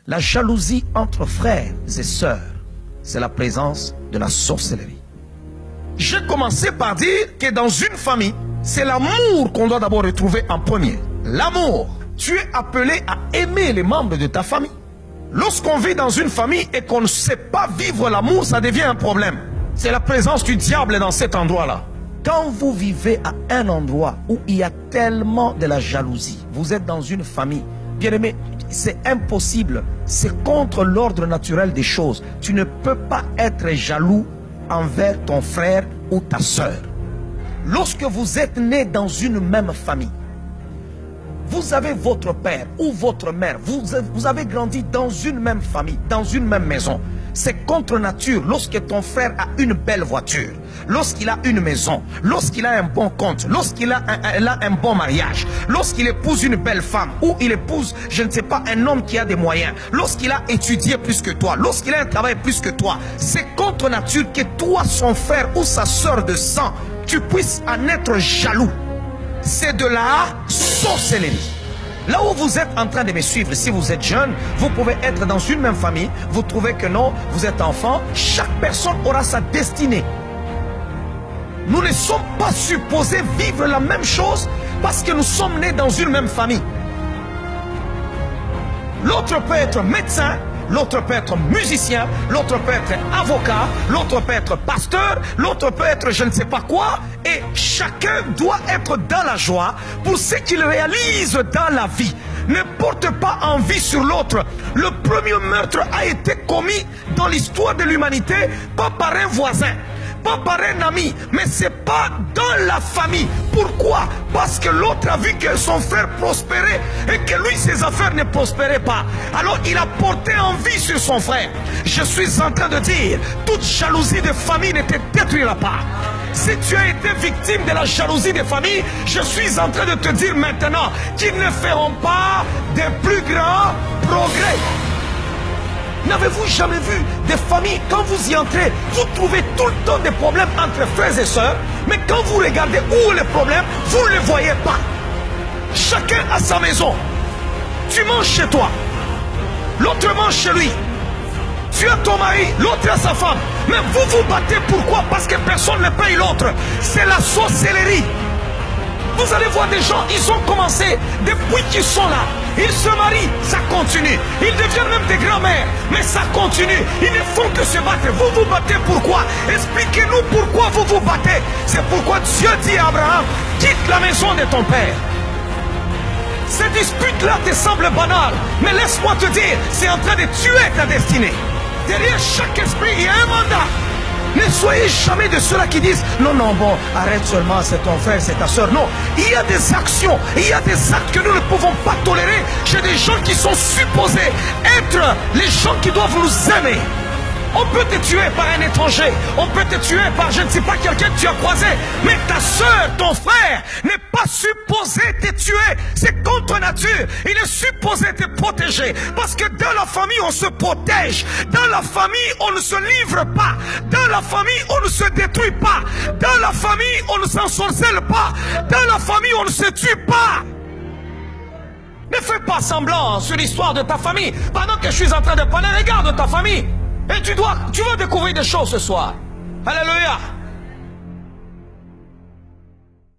La jalousie entre frères et sœurs, c'est la présence de la sorcellerie. J'ai commencé par dire que dans une famille, c'est l'amour qu'on doit d'abord retrouver en premier. L'amour. Tu es appelé à aimer les membres de ta famille. Lorsqu'on vit dans une famille et qu'on ne sait pas vivre l'amour, ça devient un problème. C'est la présence du diable dans cet endroit-là. Quand vous vivez à un endroit où il y a tellement de la jalousie, vous êtes dans une famille, bien aimé, c'est impossible. C'est contre l'ordre naturel des choses. Tu ne peux pas être jaloux envers ton frère ou ta sœur. Lorsque vous êtes né dans une même famille, vous avez votre père ou votre mère, vous avez grandi dans une même famille, dans une même maison. C'est contre nature lorsque ton frère a une belle voiture, lorsqu'il a une maison, lorsqu'il a un bon compte, lorsqu'il a un bon mariage, lorsqu'il épouse une belle femme ou il épouse, je ne sais pas, un homme qui a des moyens, lorsqu'il a étudié plus que toi, lorsqu'il a un travail plus que toi. C'est contre nature que toi, son frère ou sa soeur de sang, tu puisses en être jaloux. C'est de la sorcellerie. Là où vous êtes en train de me suivre, si vous êtes jeune, vous pouvez être dans une même famille, vous trouvez que non, vous êtes enfant, chaque personne aura sa destinée. Nous ne sommes pas supposés vivre la même chose parce que nous sommes nés dans une même famille. L'autre peut être médecin, l'autre peut être musicien, l'autre peut être avocat, l'autre peut être pasteur, l'autre peut être je ne sais pas quoi. Et chacun doit être dans la joie pour ce qu'il réalise dans la vie. Ne porte pas envie sur l'autre. Le premier meurtre a été commis dans l'histoire de l'humanité, pas par un voisin, pas par un ami, mais c'est pas dans la famille. Pourquoi? Parce que l'autre a vu que son frère prospérait et que lui, ses affaires ne prospéraient pas. Alors il a porté envie sur son frère. Je suis en train de dire, toute jalousie de famille ne te détruira pas. Si tu as été victime de la jalousie des familles, je suis en train de te dire maintenant qu'ils ne feront pas de plus grands progrès. N'avez-vous jamais vu des familles, quand vous y entrez, vous trouvez tout le temps des problèmes entre frères et sœurs, mais quand vous regardez où est le problème, vous ne le voyez pas. Chacun a sa maison. Tu manges chez toi, l'autre mange chez lui. Tu as ton mari, l'autre a sa femme. Mais vous vous battez, pourquoi? Parce que personne ne paye l'autre. C'est la sorcellerie. Vous allez voir des gens, ils ont commencé depuis qu'ils sont là. Ils se marient, ça continue. Ils deviennent même des grands-mères, mais ça continue. Ils ne font que se battre. Vous vous battez pourquoi? Expliquez-nous pourquoi vous vous battez. C'est pourquoi Dieu dit à Abraham, quitte la maison de ton père. Ces disputes-là te semblent banales, mais laisse-moi te dire, c'est en train de tuer ta destinée. Derrière chaque esprit, il y a un mandat. Ne soyez jamais de ceux-là qui disent non, non, bon, arrête seulement, c'est ton frère, c'est ta soeur. Non, il y a des actions, il y a des actes que nous ne pouvons pas tolérer chez des gens qui sont supposés être les gens qui doivent nous aimer. On peut te tuer par un étranger, on peut te tuer par je ne sais pas quelqu'un que tu as croisé, mais ta soeur, ton frère n'est pas supposé te tuer. C'est contre nature. Il est supposé te protéger. Parce que dans la famille, on se protège. Dans la famille, on ne se livre pas. Dans la famille, on ne se détruit pas. Dans la famille, on ne s'ensorcelle pas. Dans la famille, on ne se tue pas. Ne fais pas semblant sur l'histoire de ta famille. Pendant que je suis en train de parler, regarde ta famille. Et tu vas découvrir des choses ce soir. Alléluia.